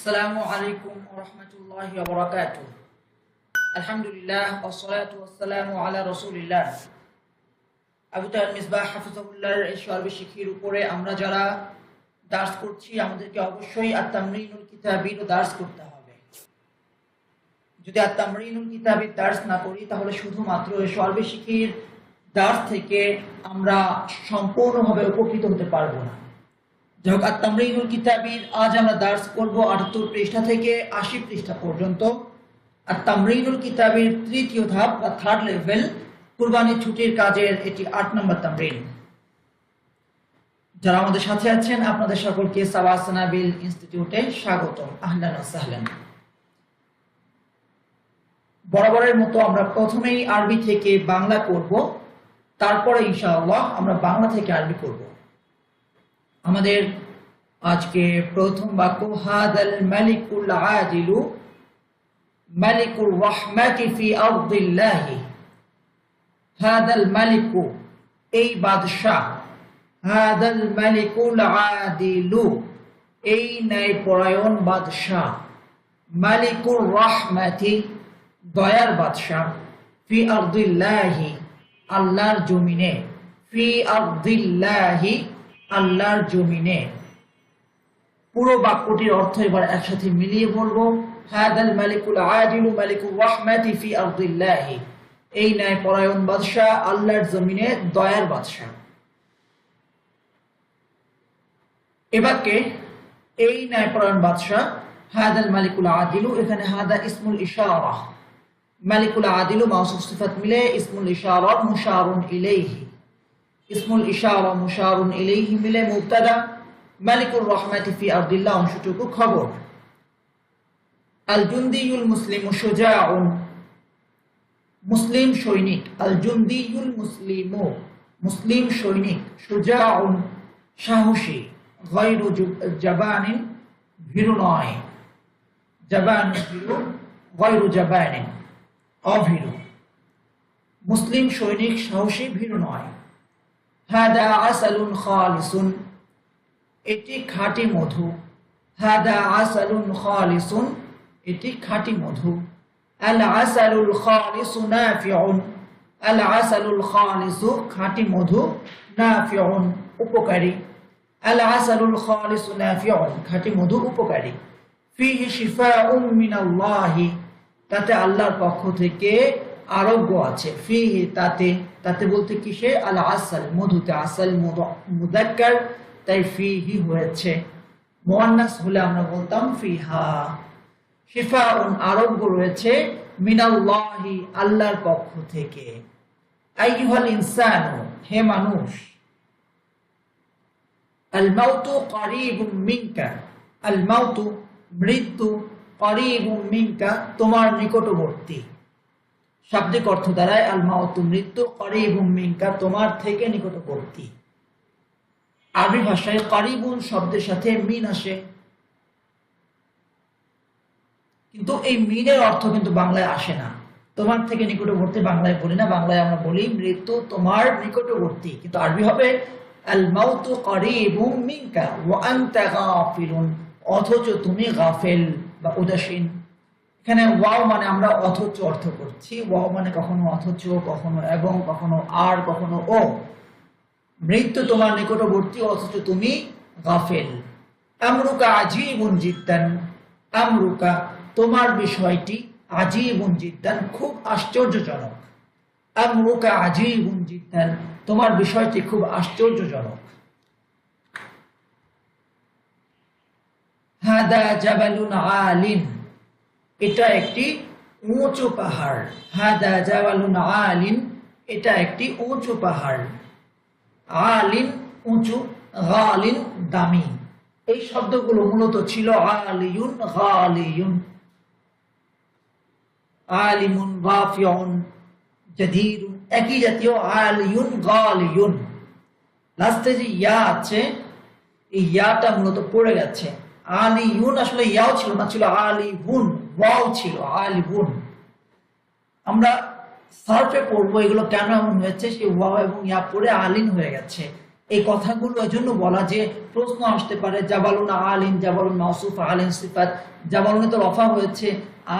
আসসালামু আলাইকুম ওয়া রাহমাতুল্লাহি ওয়া বারাকাতুহু। আলহামদুলিল্লাহ ওয়া সলাতু ওয়া সালামু আলা রাসূলিল্লাহ। আবু তাহের মিসবাহ হাফিজাহুল্লাহর এই সর্বশিক্ষির উপরে আমরা যারা দার্স করছি আমাদেরকে অবশ্যই আত-তামরিনুল কিতাবীর দার্স করতে হবে। যদি আত-তামরিনুল কিতাবীর দার্স না করি তাহলে শুধুমাত্র এই সর্বশিক্ষির দার্স থেকে আমরা সম্পূর্ণভাবে উপকৃত হতে পারবো না। যাই হোক, আত-তামরিনুল কিতাবীর আজ আমরা দার্স করব 78 পৃষ্ঠা থেকে 80 পৃষ্ঠা পর্যন্ত। আত-তামরিনুল কিতাবীর তৃতীয় ধাপ বা থার্ড লেভেল, কুরবানি ছুটির কাজের এটি 8 নম্বর তামরিন। যারা আমাদের সাথে আছেন আপনাদের সকলকে সাওয়া সানাবিল ইনস্টিটিউটে স্বাগতম। আহলান ওয়া সাহলান। বরাবরের মতো আমরা প্রথমেই আরবি থেকে বাংলা করব, তারপরে ইনশাআল্লাহ আমরা বাংলা থেকে আরবি করব। আমাদের আজকে প্রথম বাক্য হাদাল মালিকুল আদিলু মালিকুর রাহমাতি ফি আরদিল্লাহি। হাদাল মালিকু, এই বাদশাহ, হাদাল মালিকুল আদিলু, এই ন্যায়পরায়ণ বাদশাহ, মালিকুর রাহমাতি, দয়ার বাদশাহ, ফি আরদিল্লাহি, আল্লাহর জমিনে, ফি আরদিল্লাহি, আল্লাহর জমিনে। পুরো বাক্যটির অর্থ এবার একসাথে মিলিয়ে বলবো। হাদাল মালিকুল আদিলু মালিকুর রাহমাতি ফি আরদিল্লাহি, এই ন্যায়পরায়ণ বাদশাহ, আল্লাহর জমিনে দয়ার বাদশাহ। এবারকে এই ন্যায়পরায়ণ বাদশাহ হাদাল মালিকুল আদিলু, এখানে হাদা ইসমুল ইশারা, মালিকুল আদিলু মাউসুফ সিফাত মিলে ইসমুল ইশারা মুশারুন ইলাইহি, ইসমুল ইশারা মুশারুন ইলাইহি মিলে মুবতাদা, মালিকুর রাহমাতি ফি আরদিল্লাহ অংশটুকু খবর। আল জুন্দিয়ুল মুসলিমু শুজাউন, মুসলিম সৈনিক, আল জুন্দিয়ুল মুসলিমু, মুসলিম সৈনিক, শুজাউন সাহসী, গায়রু জাবানিন ভীরু নয়, জাবান ভীরু, গায়রু জাবানিন অভীরু। মুসলিম সৈনিক সাহসী, ভীরু নয়। হাদা আসালুন খালিসুন, এটি খাঁটি মধু, হাদা আসালুন খালিসুন, এটি খাঁটি মধু। আল আসালুল খালিসু নাফিউন, আল আসালুল খালিসু, খাঁটি মধু, নাফিউন, উপকারী। আল আসালুল খালিসু নাফিউন, খাঁটি মধু উপকারী। ফিহি শিফাউম মিনাল্লাহি, তাতে আল্লাহর পক্ষ থেকে আরোগ্য আছে। ফিহি, তাতে, তাতে বলতে কিসে? আল আসাল, মধুতে, আসাল মুযাক্কার, তাই ফিহি হয়েছে। মুআন্নাস হলে আমরা বলতাম ফিহা। শিফাউন, আরোগ্য রয়েছে, মিনাল্লাহি, আল্লাহর পক্ষ থেকে। আইয়ুহাল ইনসানু, হে মানুষ। আল মাউতু করিবুম মিনকা, আল মাউতু, মৃত্যু, করিবুম মিনকা, তোমার নিকটবর্তী। শাব্দিক অর্থ দ্বারায় আল মাউতু মৃত্যু, করিবুম মিনকা, তোমার থেকে নিকটবর্তী। আরবি ভাষায় করিবুন শব্দের সাথে মিন আসে, কিন্তু এই মিনের অর্থ কিন্তু বাংলায় আসে না। তোমার থেকে নিকটবর্তী বাংলায় বলি না, বাংলায় আমরা বলি মৃত্যু তোমার নিকটবর্তী, কিন্তু আরবি হবে আল মাউতু করিবুম মিনকা ওয়া আনতা গাফিলুন, অথচ তুমি গাফেল বা উদাসীন। এখানে ওয়াও মানে আমরা অথচ অর্থ করছি। ওয়াও মানে কখনো অথচ, কখনো এবং, কখনো আর, কখনো ও। মৃত্যু তোমার নিকটবর্তী অথচ তুমি গাফেল। আমরুকা আজীবুন জিদ্দান, আমরুকা, তোমার বিষয়টি, আজীবুন জিদ্দান, খুব আশ্চর্যজনক। আমরুকা আজীবুন জিদ্দান, তোমার বিষয়টি খুব আশ্চর্যজনক। হাদা জাবালুন আলিন, এটা একটি উঁচু পাহাড়। হাদা জাবালুন আলিন, এটা একটি উঁচু পাহাড়। আলিন উঁচু, গালিন দামি। এই শব্দগুলো মূলত ছিল আলিয়ুন, গালিয়ুন। আলিমুন, রাফিউন, জাদীরুন, একই জাতীয়। আলিয়ুন, গালিয়ুন। লাস্টে যে ইয়া আছে, এই ইয়াটা মূলত পড়ে গেছে। আলিয়ুন আসলে ইয়াও ছিল না, ছিল আলিবুন, ওয়াও ছিল আলিবুন। আমরা সার্ফে পড়বো এগুলো কেন এমন হয়েছে, সেই ওয়াও এবং ইয়া পড়ে আলিন হয়ে গেছে। এই কথাগুলো এজন্য বলা যে প্রশ্ন আসতে পারে জাবালুন আলিন, জাবালুন মাউসুফ, আলিন সিফাত, জাবালুনে তো রফা হয়েছে,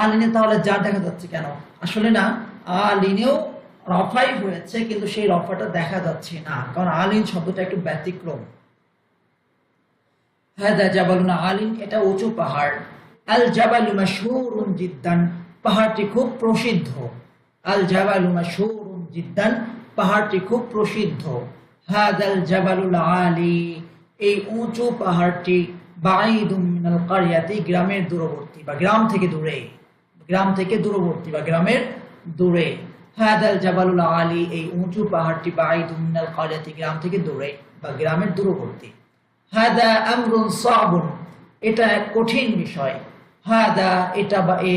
আলিনে তাহলে যা দেখা যাচ্ছে কেন? আসলে না, আলিনেও রফাই হয়েছে, কিন্তু সেই রফাটা দেখা যাচ্ছে না, কারণ আলিন শব্দটা একটু ব্যতিক্রম। হাদা জাবালুন আলিন, এটা উঁচু পাহাড়। আল জাবালু মাশহুরুন জিদ্দান, পাহাড়টি খুব প্রসিদ্ধ। আল জাবালু মাশহুরুন জিদ্দান, পাহাড়টি খুব প্রসিদ্ধ। হাদাল জাবালুল আলী, এই উঁচু পাহাড়টি বাঈদুম মিনাল কারিয়াতি, গ্রামের দূরবর্তী বা গ্রাম থেকে দূরে, গ্রাম থেকে দূরবর্তী বা গ্রামের দূরে। হাদাল জাবালুল আলী, এই উঁচু পাহাড়টি বাঈদুম মিনাল কারিয়াতি, গ্রাম থেকে দূরে বা গ্রামের দূরবর্তী। হাদা আমরুন সাবুন, এটা এক কঠিন বিষয়। হাদা, এটা বা এ,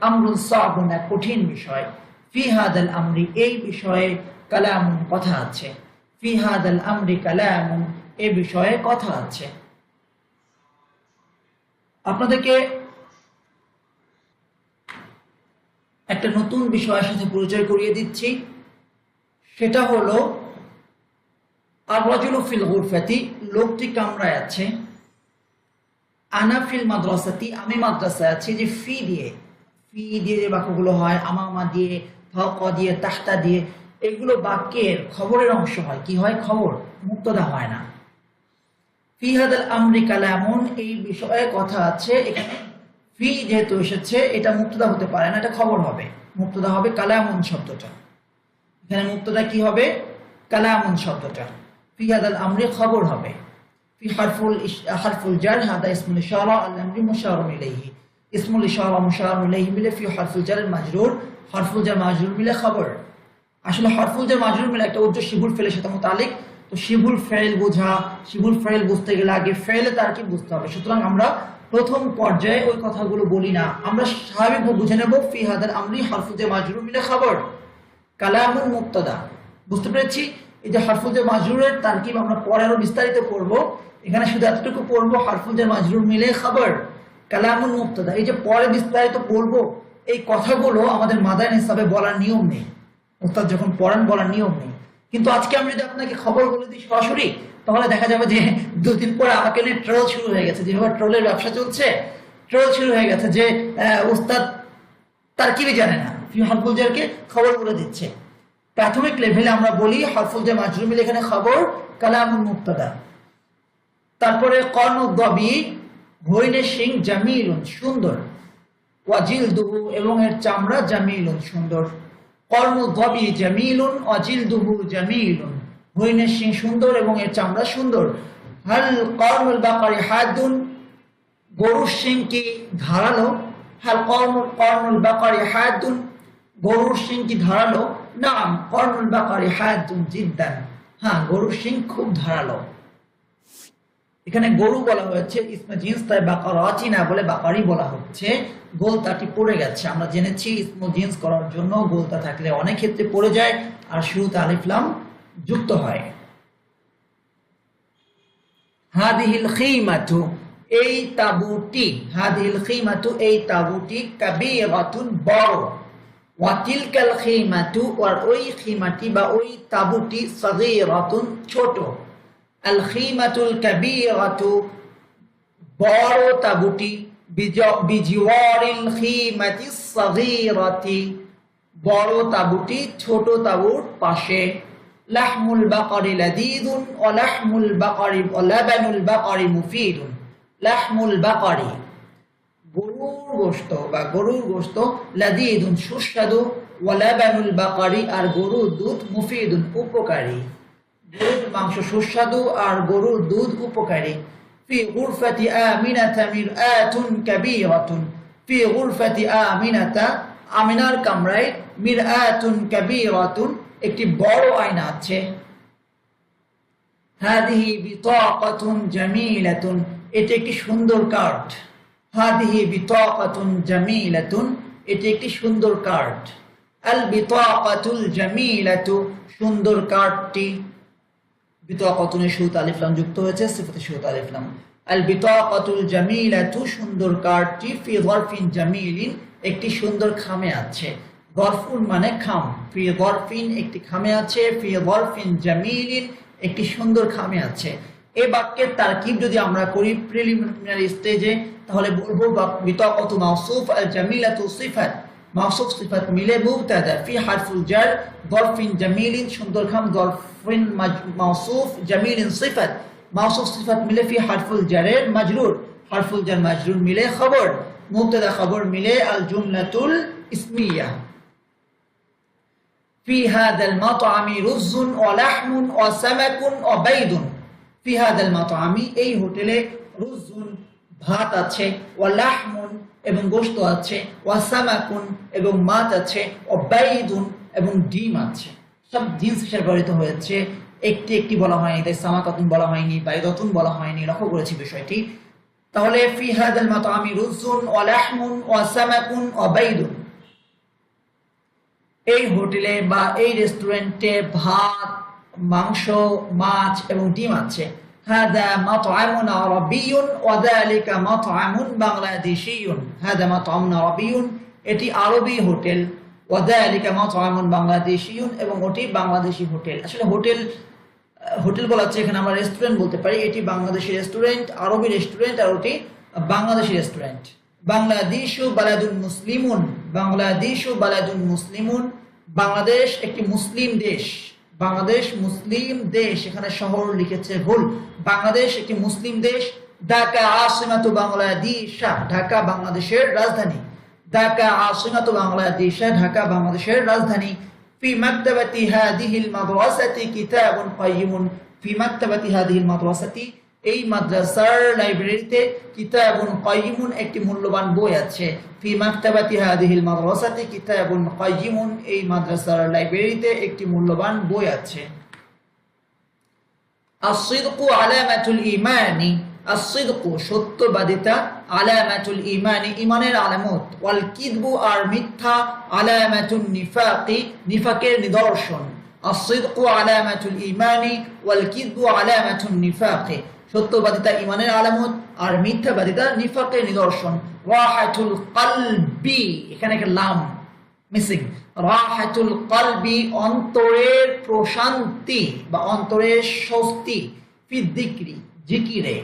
আমরুন সাবুন, এক কঠিন বিষয়। ফি হাদাল আমরি, এই বিষয়ে কালামুন, কথা আছে। ফি হাদাল আমরি কালামুন, এই বিষয়ে কথা আছে। আপনাদেরকে একটা নতুন বিষয়ের সাথে পরিচয় করিয়ে দিচ্ছি, সেটা হলো আর রাজুলু ফিল গুরফাতি, লোকটি কামরায় আছে। আনা ফিল মাদ্রাসাতি, আমি মাদ্রাসায় আছি। যে ফি দিয়ে যে বাক্যগুলো হয়, আমামা দিয়ে, ফাওকা দিয়ে, তাহতা দিয়ে, এগুলো বাক্যের খবরের অংশ হয়। কি হয়? খবর, মুক্তদা হয় না। ফি হাদাল আমরি কালামুন, এই বিষয়ে কথা আছে। এখানে ফি যেহেতু এসেছে, এটা মুক্তদা হতে পারে না, এটা খবর হবে। মুক্তদা হবে কালামুন শব্দটা। এখানে মুক্তদা কি হবে? কালামুন শব্দটা। ফি হাদাল আমরি খবর হবে। ফি হারফুল জার, হাদা ইসমুল ইশারা, আল আমরি মুশারুন ইলাইহি। ইসমুল ইশারা মুশারুন ইলাইহি মিলে ফি হারফুল জার মাজরুর, হারফুল জার মাজরুর মিলে খবর। আসলে হারফুল জার মাজরুর মিলে একটা উজ্জ্বল শিবুল ফেলের সাথে মুতালিক। তো শিবুল ফেল বোঝা, শিবুল ফেল বুঝতে গেলে আগে ফেলে তার কি বুঝতে হবে। সুতরাং আমরা প্রথম পর্যায়ে ওই কথাগুলো বলি না, আমরা স্বাভাবিকভাবে বুঝে নেব ফি হাদাল আমরি হারফুল জার মাজরুর মিলে খবর, কালামুন মুক্তদা। বুঝতে পেরেছি? এই যে হারফুল জার মাজরুরের তারকিব আমরা পরে আরো বিস্তারিত পড়ব। এখানে শুধু এতটুকু পড়বো, হারফুল জার মাজরুর মিলে খবর, কালামুন মুক্তদা। এই যে পরে বিস্তারিত পড়বো, এই কথাগুলো আমাদের মাদানী হিসাবে বলার নিয়ম নেই। ওস্তাদ যখন পড়ান বলার নিয়ম নেই। কিন্তু আজকে আমি যদি আপনাকে খবর বলে দিই সরাসরি, তাহলে দেখা যাবে যে দুদিন পরে আমাকে নিয়ে ট্রোল শুরু হয়ে গেছে। যেভাবে ট্রোলের ব্যবসা চলছে, ট্রোল শুরু হয়ে গেছে যে ওস্তাদ তার কি জানে না, হারফুল জারকে খবর বলে দিচ্ছে। প্রাথমিক লেভেলে আমরা বলি হারফুল জার মাজরুর মিলে এখানে খবর, কালামুন মুক্তদা। তারপরে কর্ণদ্ববি, হরিণের শিং, জামিলুন সুন্দর, ওয়াজিলদুহু, এবং এর চামড়া, জামিলুন সুন্দর। কর্ণদ্ববি জামিলুন, ওয়াজিলদুহু জামিলুন, হরিণের শিং সুন্দর এবং এর চামড়া সুন্দর। হাল কর্নুল বাকারি হাদুন, গরুর শিং কি ধারালো? হাল কর্নুল বাকারি হাদুন, গরুর শিং কি ধারালো? নাম কর্নুল বাকারি হাদুন জিদ্দান, হ্যাঁ গরুর শিং খুব ধারালো। এখানে গরু বলা হয়েছে ইসমে জিন্স, তাই বাকারাতি না বলে বাকারি বলা হচ্ছে। গোলতাটি পড়ে গেছে, আমরা জেনেছি ইসমে জিন্স করার জন্য গোলতা থাকলে অনেক ক্ষেত্রে পড়ে যায় আর শুরুতে আলিফ লাম যুক্ত হয়। হাদিহিল খিমাতু, এই তাঁবুটি, হাদিহিল খিমাতু, এই তাঁবুটি, কাবীরাতুন বড়, ওয়া তিলকাল খিমাতু, আর ওই খিমাটি বা ওই তাঁবুটি, সাগীরাতুন ছোট। আল খিমাতুল কাবীরাতু, বড় তাঁবুটি, বিজিওয়ারিল খিমাতিস সাগীরাতি, বড় তাঁবুটি ছোট তাঁবুর পাশে। লাহমুল বাকারি লাযীযুন ওয়া লাহমুল বাকারি ওয়া লাবানুল বাকারি মুফীদুন। লাহমুল বাকারি, গরুর গোশত বা গরুর গোশত, লাযীযুন সুস্বাদু, ওয়া লাবানুল বাকারি, আর গরুর দুধ, মুফীদুন উপকারী। গরুর মাংস সুস্বাদু আর গরুর দুধ উপকারী। ফি গুরফাতি আমিনাতা মিরআতুন কাবীরাতুন, ফি গুরফাতি আমিনাতা, আমিনার কামরায়, মিরআতুন কাবীরাতুন, একটি বড় আয়না আছে। হাদিহি বিতাকাতুন জামিলাতুন, এটি একটি সুন্দর কার্ড। হাদিহি বিতাকাতুন জামিলাতুন, এটি একটি সুন্দর কার্ড। আল বিতাকাতুল জামিলাতু, সুন্দর কার্ডটি। বিতাকাতুনের শুরুতে আলিফ লাম যুক্ত হয়েছে, সিফাতে শুরুতে আলিফ লাম। আল বিতাকাতুল জামিলাতু, সুন্দর কার্ডটি। ফি গরফিন জামিলিন, একটি সুন্দর খামে আছে। গরফুন মানে খাম, ফি গরফিন একটি খামে আছে। ফি গরফিন জামিলিন, একটি সুন্দর খামে আছে। এই বাক্যের তারকিব যদি আমরা করি প্রিলিমিনারি স্টেজে, তাহলে বলবো বিতাকাতু মাওসুফ আল জামিলাতু সিফাত, মাওসুফ সিফাত মিলে মুবতাদা ফি হারফুল জার যরফিন জামিলিন, সুন্দর খাম যরফিন মাওসুফ জামিলিন সিফাত, মাওসুফ সিফাত মিলে ফি হারফুল জারের মাজরুর, হারফুল জার মাজরুর মিলে খবর, মুবতাদা খবর মিলে আল জুমলাতুল ইসমিয়া। في هذا المطعم رز ولحم وسمك وبيض। في هذا المطعم এই হোটেলে রুজুন ভাত আছে, ওয়ালাহমুন এবং গোশত আছে, ওয়াসামাকুন এবং মাছ আছে, ওবাইদুন এবং ডিম আছে। সব জিন্স হিসেবে ব্যবহৃত হয়েছে, একটি একটি বলা হয়নি, তাই সামাকাতুন বলা হয়নি, বাইদাতুন বলা হয়নি, লক্ষ্য করেছি বিষয়টি। তাহলে ফি হাদাল মাতআমি রুজুন ওয়ালাহমুন ওয়াসামাকুন ওবাইদুন, এই হোটেলে বা এই রেস্টুরেন্টে ভাত, মাংস, মাছ এবং ডিম আছে। হাদা মাতআমুন আরাবিয়্যুন ওয়া যালিকা মাতআমুন বাংলাদেশিয়্যুন। হাদা মাতআমুন আরাবিয়্যুন, এটি আরবি হোটেল, ওয়া যালিকা মাতআমুন বাংলাদেশিয়্যুন এবং ওটি বাংলাদেশি হোটেল। আসলে হোটেল হোটেল বলা হচ্ছে, এখানে আমরা রেস্টুরেন্ট বলতে পারি। এটি বাংলাদেশি রেস্টুরেন্ট, আরবি রেস্টুরেন্ট, আর ওটি বাংলাদেশি রেস্টুরেন্ট। বাংলাদেশু বালাদুন মুসলিমুন, বাংলাদেশু বালাদুন মুসলিমুন, বাংলাদেশ একটি মুসলিম দেশ। বাংলাদেশ মুসলিম দেশ, এখানে শহর লিখেছে ভুল, বাংলাদেশ একটি মুসলিম দেশ। ঢাকা আসিমাতু বাংলাদেশ, ঢাকা বাংলাদেশের রাজধানী। ঢাকা আসিমাতু বাংলাদেশ, ঢাকা বাংলাদেশের রাজধানী। ফি মাকতাবাতি হাদিহিল মাদ্রাসাতি কিতাবুন কাইয়িমুন। ফি মাকতাবাতি হাদিহিল মাদ্রাসাতি, এই মাদ্রাসার লাইব্রেরিতে কিতাবুন কাইয়িমুন, একটি মূল্যবান বই আছে। ফি মাকতাবাতি হাদিহিল মাদ্রাসাতি কিতাবুন কাইয়িমুন, এই মাদ্রাসার লাইব্রেরিতে একটি মূল্যবান বই আছে। আস-সিদকু আলামাতুল ঈমানি, আস-সিদকু সত্যবাদিতা, আলামাতুল ঈমানি ঈমানের আলামত, ওয়াল কিযবু আর মিথ্যা, আলামাতুন নিফাকি নিফাকের নিদর্শন। আস-সিদকু আলামাতুল ঈমানি ওয়াল কিযবু আলামাতুন নিফাকি, সত্যবাদিতা ঈমানের আলামত আর মিথ্যাবাদিতা নিফাকের নিদর্শন। রাহাতুল কলবি, এখানে একটা লাম মিসিং, রাহাতুল কলবি অন্তরের প্রশান্তি বা অন্তরের স্বস্তি, ফি যিকরি জিকিরে,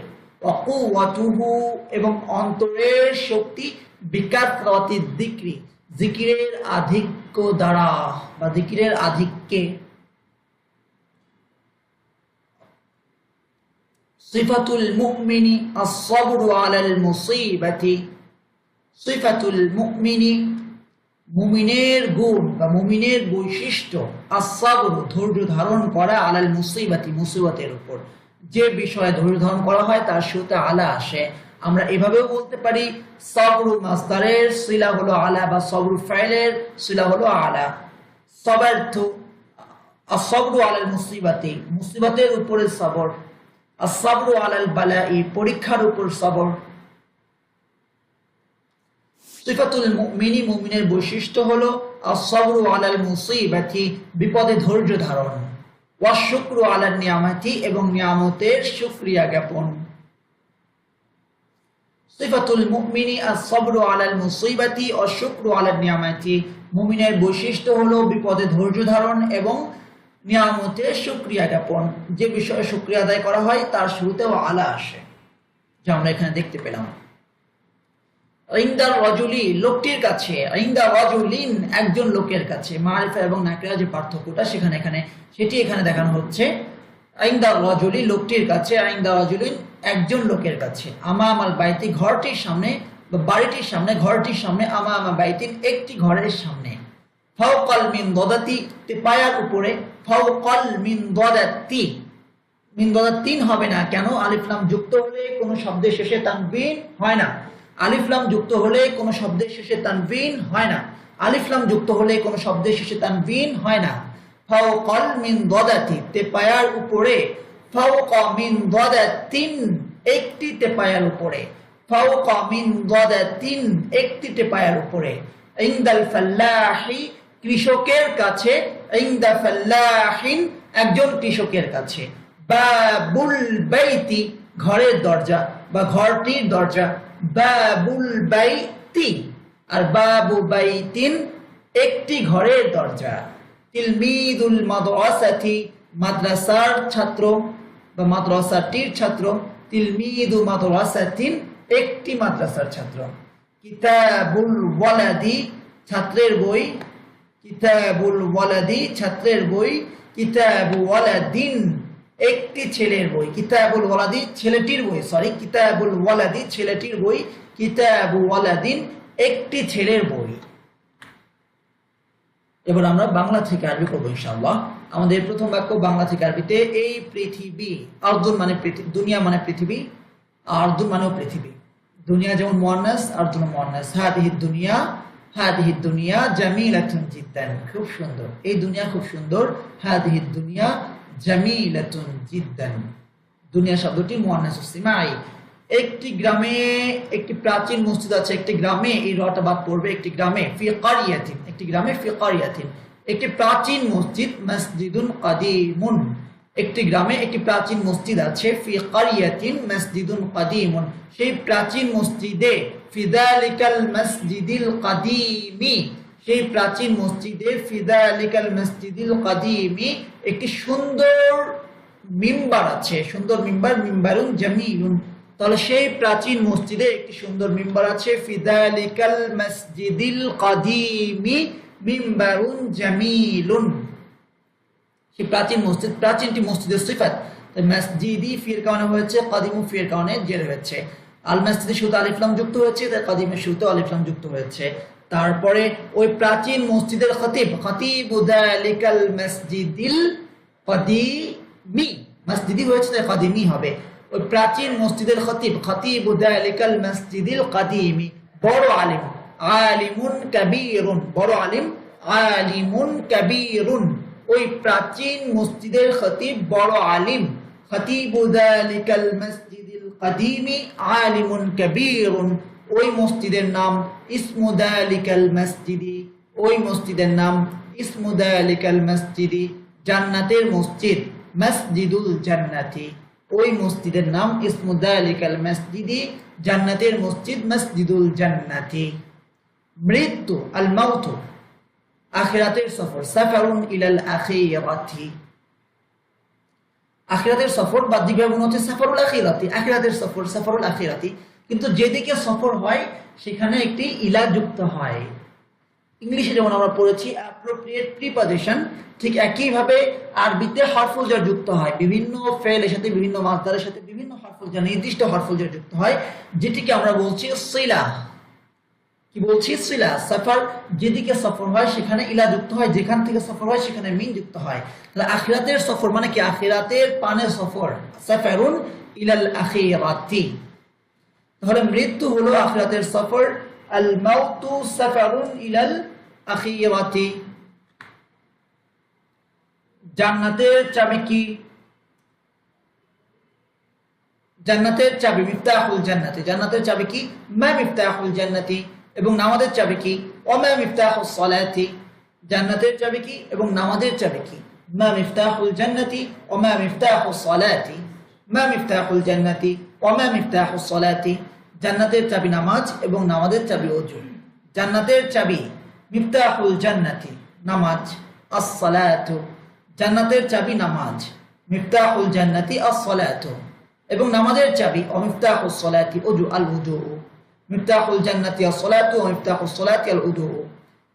ওয়া কুওয়াতুহু এবং অন্তরের শক্তি, বিকাসরাতি যিকরি জিকিরের আধিক্য দ্বারা বা জিকিরের আধিক্যে। সিফাতুল মুমিনি আস-সাবরু আলাল মুসিবাতি, সিফাতুল মুমিনি মুমিনের গুণ বা মুমিনের বৈশিষ্ট্য, আস-সাবরু ধৈর্য ধারণ করা, আলাল মুসিবাতি মুসিবতের উপর। যে বিষয়ে ধৈর্য ধারণ করা হয় তার শুরুতে আলা আসে। আমরা এভাবেও বলতে পারি সাবরু মাসদারের সিলা হলো আলা বা সাবরু ফাইলের সিলা হলো আলা। সাবারতু, আস-সাবরু আলাল মুসিবাতি মুসিবতের উপরে সবর, আস-সাবরু আলাল বালাই পরীক্ষার উপর সবর। সিফাতুল মুমিনি মুমিনের বৈশিষ্ট্য হলো আস-সাবরু আলাল মুসিবাতি বিপদে ধৈর্য ধারণ, ওয়াশ শুকরু আলান নিয়ামাতি এবং নিয়ামতের শুকরিয়া জ্ঞাপন। সিফাতুল মুমিনি আস-সাবরু আলাল মুসিবাতি ওয়াশ শুকরু আলান নিয়ামাতি, মুমিনের বৈশিষ্ট্য হলো বিপদে ধৈর্য ধারণ এবং নিয়ামতের শুকরিয়া জ্ঞাপন। যে বিষয়ে শুকরিয়া আদায় করা হয় তার শুরুতেও আলা আসে, যা আমরা এখানে দেখতে পেলাম। ইনদার রাজুলি লোকটির কাছে, ইনদা রাজুলিন একজন লোকের কাছে, মারিফা এবং নাকিরা যে পার্থক্যটা সেটি এখানে দেখানো হচ্ছে। ইনদা রাজুলি লোকটির কাছে, ইনদা রাজুলিন একজন লোকের কাছে। আমামাল বাইতি ঘরটির সামনে বা বাড়িটির সামনে, ঘরটির সামনে, আমামা বাইতিন একটি ঘরের সামনে। ফাওকাল মিন দাদাতি পায়ার উপরে, ফাওকাল মিন দাদাতি, মিন দাদাতিন হবে না কেন? আলিফ লাম যুক্ত হলে কোনো শব্দের শেষে তানবিন হয় না। আলিফ লাম যুক্ত হলে কোনো শব্দের শেষে তানবিন হয় না। আলিফ লাম যুক্ত হলে কোনো শব্দের শেষে তানবিন হয় না। ফাওকাল মিন দাদাতি পায়ার উপরে, ফাওকা মিন দাদাতিন একটি পায়ার উপরে, ফাওকা মিন দাদাতিন একটি পায়ার উপরে। ইনদাল ফাল্লাহি কৃষকের কাছে, ইনদা ফাল্লাহিন একজন কৃষকের কাছে। বাবুল বাইতি ঘরের দরজা বা ঘরটির দরজা, বাবুল বাইতি আর বাবু বাইতিন একটি ঘরের দরজা। তিলমিদুল মাদ্রাসাতি মাদ্রাসার ছাত্র বা মাদ্রাসাটির ছাত্র, তিলমিদু মাদ্রাসাতিন একটি মাদ্রাসার ছাত্র, কিতাবুল ওয়ালাদি ছাত্রের বই, কিতাবুল ওয়ালাদি ছাত্রের বই, কিতাবু ওয়ালাদিন একটি ছেলের বই, কিতাবুল ওয়ালাদি ছেলেটির বই, কিতাবুল ওয়ালাদি ছেলেটির বই, কিতাবু ওয়ালাদিন একটি ছেলের বই। এবার আমরা বাংলা থেকে আরবি করবো ইনশাআল্লাহ। আমাদের প্রথম বাক্য বাংলা থেকে আরবিতে, এই পৃথিবী, আরদুন মানে দুনিয়া মানে পৃথিবী, আরদুন মানেও পৃথিবী। দুনিয়া যেমন মুয়ান্নাস, আরদুন মুয়ান্নাস। হাদিহি দুনিয়া জামিলাতুন জিদ্দান, খুব সুন্দর, এই দুনিয়া খুব সুন্দর। হাদিহি দুনিয়া জামিলাতুন জিদ্দান, দুনিয়া শব্দটি মুয়ান্নাস সিমাই। একটি গ্রামে একটি প্রাচীন মসজিদ আছে, একটি গ্রামে, এই রটা বাদ পড়বে, একটি গ্রামে, ফি কারিয়াতিন একটি গ্রামে, ফি কারিয়াতিন একটি প্রাচীন মসজিদ, মসজিদুন কাদিমুন একটি গ্রামে একটি প্রাচীন মসজিদ আছে, ফি কারিয়াতিন মসজিদুন কাদিমুন সেই প্রাচীন মসজিদে, ফিদালিকাল মসজিদিল কাদিমি সেই প্রাচীন মসজিদে, ফিদালিকাল মসজিদিল কাদিমি একটি সুন্দর মিম্বার আছে, সুন্দর মিম্বার, মিম্বারুন জামিলুন তাহলে সেই প্রাচীন মসজিদে একটি সুন্দর মিম্বার আছে, ফিদালিকাল মসজিদিল কাদিমি মিম্বারুন জামিলুন সেই প্রাচীন মসজিদ, প্রাচীনটি মসজিদের সিফাত, মসজিদি ফির কারণে হয়েছে, কাদিমু ফির কারণে জের হয়েছে, আল মসজিদের শুরুতে আলিফ লাম যুক্ত হয়েছে, তাই কাদিমের শুরুতে আলিফ লাম যুক্ত হয়েছে। তারপরে ওই প্রাচীন মসজিদের খতিব, খতিবু যালিকাল মসজিদিল কাদিমি, মসজিদি হয়েছে তাই কাদিমি হবে। ওই প্রাচীন মসজিদের খতিব, খতিবু যালিকাল মসজিদিল কাদিমি বড় আলিম, আলিমুন কাবীরুন বড় আলিম, আলিমুন কাবীরুন ওই প্রাচীন মসজিদের খতিব বড় আলিম, খতিবু যালিকাল মসজিদিল কাদিমি আলিমুন কাবীরুন ওই মসজিদের নাম, ইসমু যালিকাল মসজিদি ওই মসজিদের নাম, ইসমু যালিকাল মসজিদি জান্নাতের মসজিদ, মসজিদুল জান্নাতি ওই মসজিদের নাম, ইসমু যালিকাল মসজিদি জান্নাতের মসজিদ, মসজিদুল জান্নাতি। মৃত্যু, আল মাউতু আখিরাতের সফর, সাফারুন ইলাল আখিরাতি আখিরাতের সফর, বাহ্যিক ভাবে হচ্ছে সাফারুল আখিরাতি, আখিরাতের সফর, সাফারুল আখিরাতি, কিন্তু যেদিকে সফর হয় সেখানে একটি ইলা যুক্ত হয়। ইংলিশে যেমন আমরা পড়েছি অ্যাপ্রোপ্রিয়েট প্রিপজিশন, ঠিক একইভাবে আরবিতে হরফুল জার যুক্ত হয়, বিভিন্ন ফেলের সাথে, বিভিন্ন মাসদারের সাথে বিভিন্ন হরফুল জার, নির্দিষ্ট হরফুল জার যুক্ত হয়, যেটিকে আমরা বলছি সিলা। কি বলছি? সিলা। সফর, যেদিকে সফর হয় সেখানে ইলা যুক্ত হয়, যেখান থেকে সফর হয় সেখানে মিন যুক্ত হয়। তাহলে আখিরাতের সফর মানে কি? আখিরাতের পানে সফর, সাফারুন ইলাল আখিরাতি। তাহলে মৃত্যু হলো আখিরাতের সফর, আল মাউতু সাফারুন ইলাল আখিরাতি। জান্নাতের চাবি কি? জান্নাতের চাবি মিফতাহুল জান্নাতি, জান্নাতের চাবি কি? মা মিফতাহুল জান্নাতি। এবং নামাজের চাবি কি? ওমা মিফতাহুস সালাতি। জান্নাতের চাবি কি এবং নামাজের চাবি কি? মা মিফতাহুল জান্নাতি ওমা মিফতাহুস সালাতি। মা মিফতাহুল জান্নাতি ওমা মিফতাহুস সালাতি। জান্নাতের চাবি নামাজ এবং নামাজের চাবি ওযু। জান্নাতের চাবি মিফতাহুল জান্নাতি নামাজ, আস-সালাতু। জান্নাতের চাবি নামাজ, মিফতাহুল জান্নাতি আস-সালাতু। এবং নামাজের চাবি মিফতাহুস সালাতি ওযু, আল ওযু। মিফতাহুল জান্নাতি আস-সালাতু ওয়া মিফতাহুস সালাতি আল ওযু।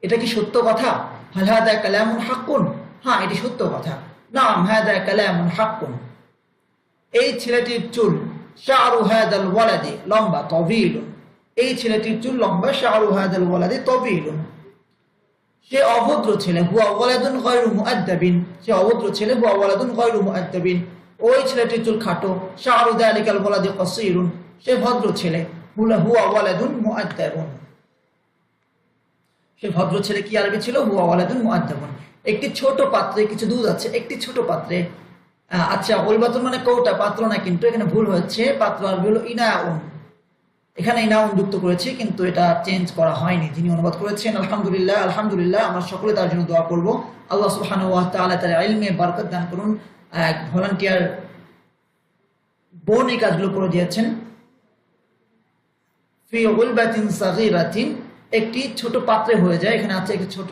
এটা কি সত্য কথা? হাল হাদা কালামুন হাক্কুন? হ্যাঁ, এটি সত্য কথা। নাম হাদা কালামুন হাক্কুন। এই ছেলেটির চুল, শা'রু হাদাল ওয়ালাদি লম্বা, তাওয়ীলুন। এই ছেলেটির চুল লম্বা, শা'রু হাদাল ওয়ালাদি তাওয়ীলুন। সে অভদ্র ছেলে, হুয়া ওয়ালাদুন গায়রু মুআদ্দাবিন। সে অভদ্র ছেলে, হুয়া ওয়ালাদুন গায়রু মুআদ্দাবিন। ওই ছেলেটির চুল খাটো, শা'রু যালিকাল ওয়ালাদি কাসীরুন। সে ভদ্র ছেলে, হুয়া ওয়ালাদুন মুআদ্দাবুন। সে ভদ্র ছেলে কি আরবি ছিল? হুয়া ওয়ালাদুন মুআদ্দাবুন। একটি ছোট পাত্রে কিছু দুধ আছে, একটি ছোট পাত্রে। আচ্ছা, উলবাতুন মানে কৌটা, পাত্র না, কিন্তু এখানে ভুল হচ্ছে। পাত্র আরবি হলো ইনাউন। এখানে ইনাউন যুক্ত করেছি, কিন্তু এটা চেঞ্জ করা হয়নি। যিনি অনুবাদ করেছেন আলহামদুলিল্লাহ, আলহামদুলিল্লাহ। আমরা সকলে তার জন্য দোয়া করব। আল্লাহ সুবহানাহু ওয়া তাআলা তার ইলমে বরকত দান করুন। এক ভলান্টিয়ার বোন এই কাজগুলো করে দিয়েছেন। ফি উলবাতিন সাগীরাতিন, একটি ছোট পাত্রে হয়ে যায়, এখানে আছে একটি ছোট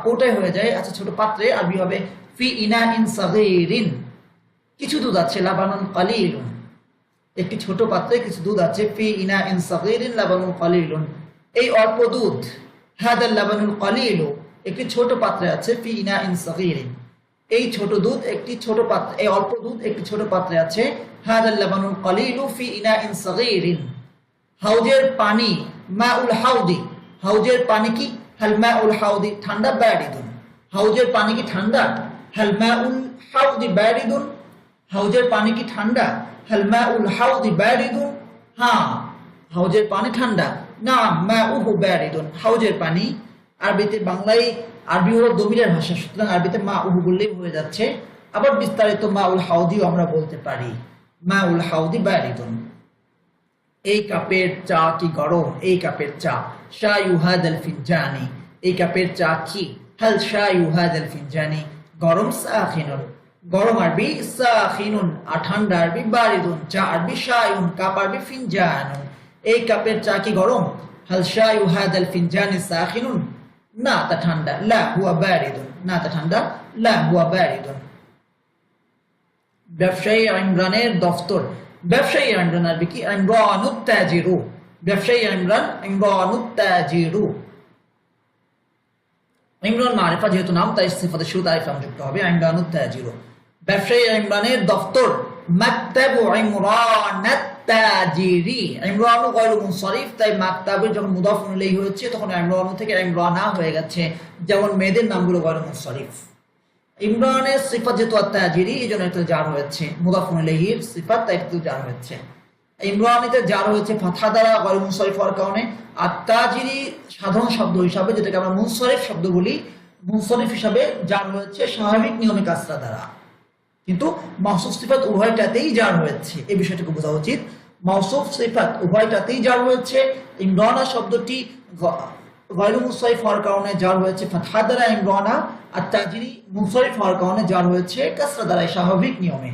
কৌটায় হয়ে যায়। আচ্ছা, ছোট পাত্রে আরবি হবে ফি ইনাইন সাগীরিন, কিছু দুধ আছে, লাবানুন কালিলুন, একটি ছোট পাত্রে কিছু দুধ আছে, ফি ইনাইন সাগীরিন লাবানুন কালিলুন, এই অল্প দুধ, হাদাল লাবানুল কালিলু, একটি ছোট পাত্রে আছে, ফি ইনাইন সাগীরিন, এই ছোট দুধ একটি ছোট পাত্রে, এই অল্প দুধ একটি ছোট পাত্রে আছে, হাদাল লাবানুল কালিলু ফি ইনাইন সাগীরিন। হাউজের পানি, মাউল হাউদি, হাউজের পানি কি, হাল মাউল হাউদি ঠান্ডা, বারিদুন, হাউজের পানি কি ঠান্ডা, হাল মাউল হাউদি বারিদুন, হাউজের পানি কি ঠান্ডা, হাল মাউল হাউদি বারিদুন, হ্যাঁ হাউজের পানি ঠান্ডা, না মাউহু বারিদুন, হাউজের পানি। আরবিতে, বাংলায় আরবি হলো দমিরের ভাষা, সুতরাং আরবিতে মাউহু বললেই হয়ে যাচ্ছে। আবার বিস্তারিত মাউল হাউদিও আমরা বলতে পারি, মাউল হাউদি বারিদুন। এই কাপের চা কি গরম, এই কাপের চা, শায়ু হাদাল ফিনজানি, এই কাপের চা কি, হাল শায়ু হাদাল ফিনজানি, গরম, সাখিনুন, গরম আরবি সাখিনুন, আর ঠান্ডা আরবি বারিদুন, চা আরবি শায়ুন, কাপ আরবি ফিনজানুন। এই কাপের চা কি গরম, হাল শায়ু হাদাল ফিনজানি সাখিনুন, না তা ঠান্ডা, লা হুয়া বারিদুন, না তা ঠান্ডা, লা হুয়া বারিদুন। ব্যবসায়ী ইমরানের দফতর, ব্যবসায়ী ইমরান আরবি কি, ইমরানুত তাজিরু, ব্যবসায়ী ইমরান, ইমরানুত তাজিরু। ইমরান মারিফা যেহেতু নাম, তাই সিফাতে শুরু তারিফ যুক্ত হবে, ইমরানুত তাজিরু। ব্যবসায়ী ইমরানের দফতর, মাকতাবু ইমরানাত তাজিরি, ইমরানু গায়রু মুনসারিফ, তাই মাকতাবের যখন মুদাফুন ইলাইহি হয়েছে তখন ইমরানু থেকে ইমরানা হয়ে গেছে, যেমন মেয়েদের নামগুলো গায়রু মুনসারিফ। ইমরানের সিফাত যেহেতু আত-তাজিরি, এই জন্য এটা জার হয়েছে, মুদাফুন ইলাইহির সিফাত, তাই একটু জার হয়েছে। ইমরানিতে জার হয়েছে ফাতহা দ্বারা গায়রু মুনসারিফ হওয়ার কারণে। আত-তাজিরি সাধারণ শব্দ হিসাবে, যেটাকে আমরা মুনসারিফ শব্দ বলি, মুনসারিফ হিসাবে জার হয়েছে স্বাভাবিক নিয়মে কাসরা দ্বারা। কিন্তু মাউসুফ সিফাত উভয়টাতেই জার হয়েছে, এই বিষয়টাকে বোঝা উচিত। মাউসুফ সিফাত উভয়টাতেই জার হয়েছে। ইমরানা শব্দটি গায়রু মুনসারিফ হওয়ার কারণে জার হয়েছে ফাতহা দ্বারা ইমরানা, আর তাজিরি মুনসারিফ হওয়ার কারণে জার হয়েছে কাসরা দ্বারা, স্বাভাবিক নিয়মে।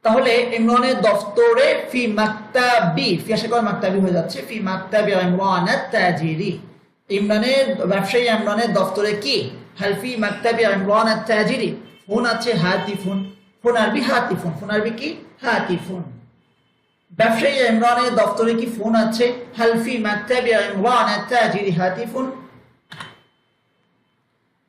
তাহলে ইমরানের দফতরে, ফি মাকতাবি, ফি আশা করে মাকতাবি হয়ে যাচ্ছে, ফি মাকতাবি ইমরানাত তাজিরি, ইমরানের ব্যবসায়ী ইমরানের দফতরে কি, হাল ফি মাকতাবি ইমরানাত তাজিরি, ফোন আছে, হাতিফুন, ফোন আরবি হাতিফুন, ফোন আরবি কি, হাতিফুন। ব্যবসায়ী ইমরানের দফতরে কি ফোন আছে, হাল ফি মাকতাবি ইমরানাত তাজিরি হাতিফুন।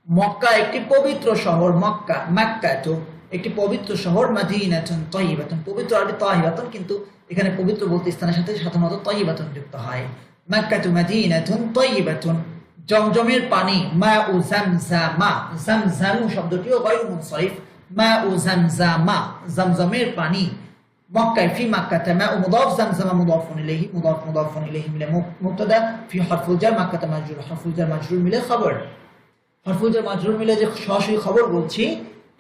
মক্কা একটি পবিত্র শহর, মক্কা, মাক্কা তো একটি পবিত্র শহর, মাদিনাতুন তাইয়্যিবাতুন, পবিত্র আরবি তাহিরাতুন, কিন্তু এখানে পবিত্র বলতে স্থানের সাথে সাধারণত তাইয়্যিবাতুন যুক্ত হয়। মাক্কাতু মাদিনাতুন তাইয়্যিবাতুন। জমজমের পানি, মাউ জামজামা, জামজামু শব্দটিও গায়রু মুনসারিফ, মাউ জামজামা, জমজমের পানি। মক্কায়, ফি মাক্কাতা, মাউ মুদাফ, জামজামা মুদাফুন ইলাইহি, মুদাফ মুদাফুন ইলাইহি মিলে মুবতাদা, ফি হরফুল জার, মাক্কাতা মাজরুর, হরফুল জার মাজরুর মিলে খবর। হরফুল জার মাজরুর মিলে যে সরাসরি খবর বলছি,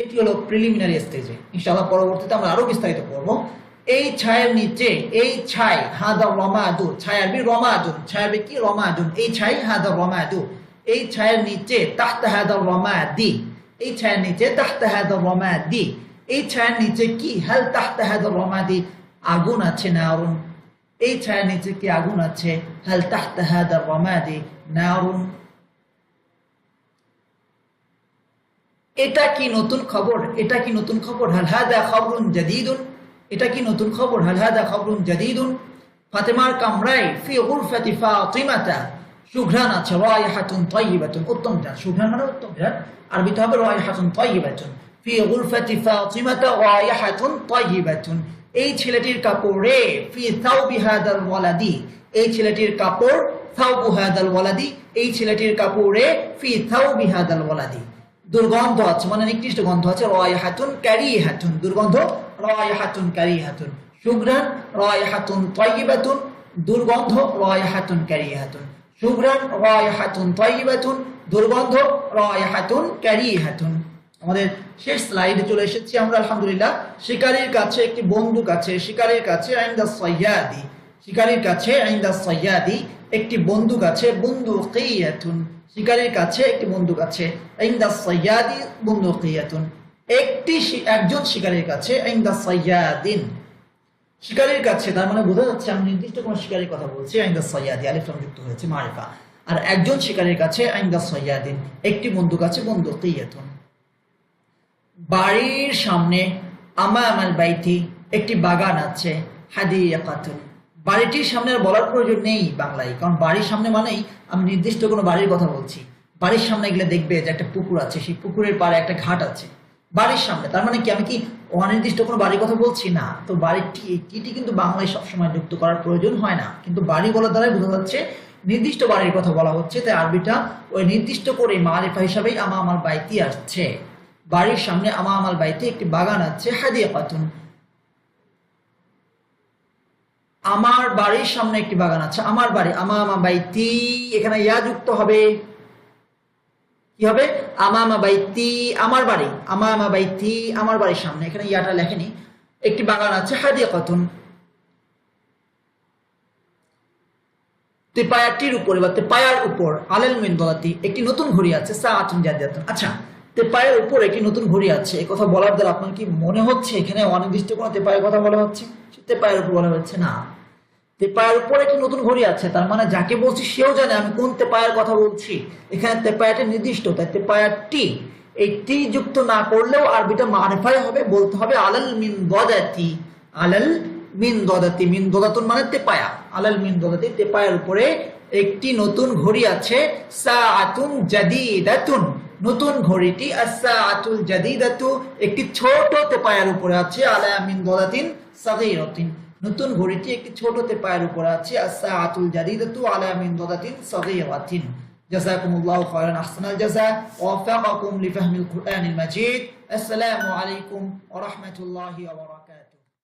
এটি হলো প্রিলিমিনারি স্টেজে। ইনশাআল্লাহ পরবর্তীতে আমরা আরো বিস্তারিত করব। এই ছায়ের নিচে, এই ছাই, হাদা রমাদু, ছাই আরবি রমাদুন, ছাই আরবি কি, রমাদুন, এই ছাই, হাদা রমাদু, এই ছায়ের নিচে, তাহতা হাদা রমাদি, এই ছায়ের নিচে, তাহতা হাদা রমাদি, এই ছায়ের নিচে কি, হাল তাহতা হাদা রমাদি, আগুন আছে, নারুন, এই ছায়ের নিচে কি আগুন আছে, হাল তাহতা হাদা রমাদি নারুন। এটা কি নতুন খবর, এটা কি নতুন খবর, হাল হাদা খবরুন জাদীদুন, এটা কি নতুন খবর, হাল হাদা খবরুন জাদীদুন। ফাতেমার কামরায়, ফি গুরফাতি ফাতিমাতা, সুঘ্রাণ আছে, রায়হাতুন তাইয়্যিবাতুন, উত্তম ঘ্রাণ, সুঘ্রাণ মানে উত্তম ঘ্রাণ, আরবিতে হবে রায়হাতুন তাইয়্যিবাতুন, ফি গুরফাতি ফাতিমাতা রায়হাতুন তাইয়্যিবাতুন। এই ছেলেটির কাপড়ে, ফি থাওবি হাদাল ওয়ালাদি, এই ছেলেটির কাপড়, থাওবু হাদাল ওয়ালাদি, এই ছেলেটির কাপড়ে, ফি থাওবি হাদাল ওয়ালাদি, দুর্গন্ধ আছে, মানে নিকৃষ্ট গন্ধ আছে, রায়হাতুন কারিহাতুন, দুর্গন্ধ, রায়হাতুন কারিহাতুন, সুঘ্রাণ, রায়হাতুন তাইয়্যিবাতুন, দুর্গন্ধ, রায়হাতুন কারিহাতুন, সুঘ্রাণ, রায়হাতুন তাইয়্যিবাতুন, দুর্গন্ধ, রায়হাতুন কারিহাতুন। আমাদের শেষ স্লাইডে চলে এসেছি আমরা, আলহামদুলিল্লাহ। শিকারীর কাছে একটি বন্দুক আছে, শিকারীর কাছে, ইনদা সাইয়াদি, শিকারীর কাছে, ইনদা সাইয়াদি, একটি বন্দুক আছে, বুন্দুকিয়াতুন, শিকারীর কাছে একটি বন্দুক আছে, ইনদা সাইয়াদি বুন্দুকিয়াতুন, একজন শিকারীর কাছে, ইনদা সাইয়াদিন, শিকারীর কাছে, তার মানে বোঝা যাচ্ছে আমি নির্দিষ্ট কোন শিকারীর কথা বলছি, ইনদা সাইয়াদি, আলিফ লাম যুক্ত হয়েছে, মারিফা। আর একজন শিকারীর কাছে, ইনদা সাইয়াদিন, একটি বন্দুক আছে, বুন্দুকিয়াতুন। বাড়ির সামনে আমামাল বাইতি একটি বাগান আছে, হাদিয়াকাতুন। বাড়িটির সামনে আর বলার প্রয়োজন নেই বাংলায়, কারণ বাড়ির সামনে মানেই আমি নির্দিষ্ট কোনো বাড়ির কথা বলছি। বাড়ির সামনে গেলে দেখবে যে একটা পুকুর আছে, সেই পুকুরের পাড়ে একটা ঘাট আছে। বাড়ির সামনে তার মানে কি আমি কি অনির্দিষ্ট কোনো বাড়ির কথা বলছি না। তো বাড়িটি এই টিটি কিন্তু বাংলায় সবসময় যুক্ত করার প্রয়োজন হয় না, কিন্তু বাড়ি বলার দ্বারাই বোঝা যাচ্ছে নির্দিষ্ট বাড়ির কথা বলা হচ্ছে, তাই আরবিটা ওই নির্দিষ্ট করে মারিফা হিসাবেই আমামাল বাইতি আসছে। বাড়ির সামনে আমামাল বাইতি একটি বাগান আছে, হাদিয়াকাতুন। আমার বাড়ির সামনে একটি বাগান আছে, আমার বাড়ি আমামা বাইতি, এখানে ইয়া যুক্ত হবে, কি হবে? আমামা বাইতি, আমার বাড়ি, আমামা বাইতি আমার বাড়ির সামনে, এখানে ইয়াটা লেখেনি, একটি বাগান আছে, হাদিয়াকাতুন। তেপায়াটির উপরে বা তেপায়ার উপর, আলাল মিনদালাতি একটি নতুন ঘড়ি আছে, সাআতুন জাদিদাতুন। আচ্ছা, তেপায়ের উপর একটি নতুন ঘড়ি আছে, এই কথা বলার দ্বারা আপনার কি মনে হচ্ছে এখানে অনির্দিষ্ট কোনো তেপায়ের কথা বলা হচ্ছে? তেপায়ের উপর বলা হচ্ছে না। তেপায়ের উপর একটি নতুন ঘড়ি আছে, তার মানে যাকে বলছি সেও জানে আমি কোন তেপায়ের কথা বলছি। এখানে তেপায়াটি নির্দিষ্ট, তাই তেপায়াটি এই টি যুক্ত না করলেও আরবিটা মারিফায় হবে, বলতে হবে আলাল মিনদাদাতি, আলাল মিনদাদাতি। মিনদাদাতুন মানে তেপায়া, আলাল মিনদাদাতি তেপায়ের উপরে একটি নতুন ঘড়ি আছে, সাআতুন জাদিদাতুন নতুন ঘড়িটি, as-সাআতুল জাদিদাতু একটি ছোট তেপায়ার উপরে আছে, আলা মিনদাদাতিন সাগীরাতিন নতুন ঘড়িটি একটি ছোট তেপায়ের উপর আছে, as-সাআতুল জাদিদাতু আলা মিনদাদাতিন সাগীরাতিন। জাযাকুমুল্লাহু খায়রান, আহসানাল জাযা, ওয়া ওয়াফাকাকুম লিফাহমিল কুরআনিল মাজিদ। আসসালামু আলাইকুম ওয়া রাহমাতুল্লাহি ওয়া বারাকাতুহু।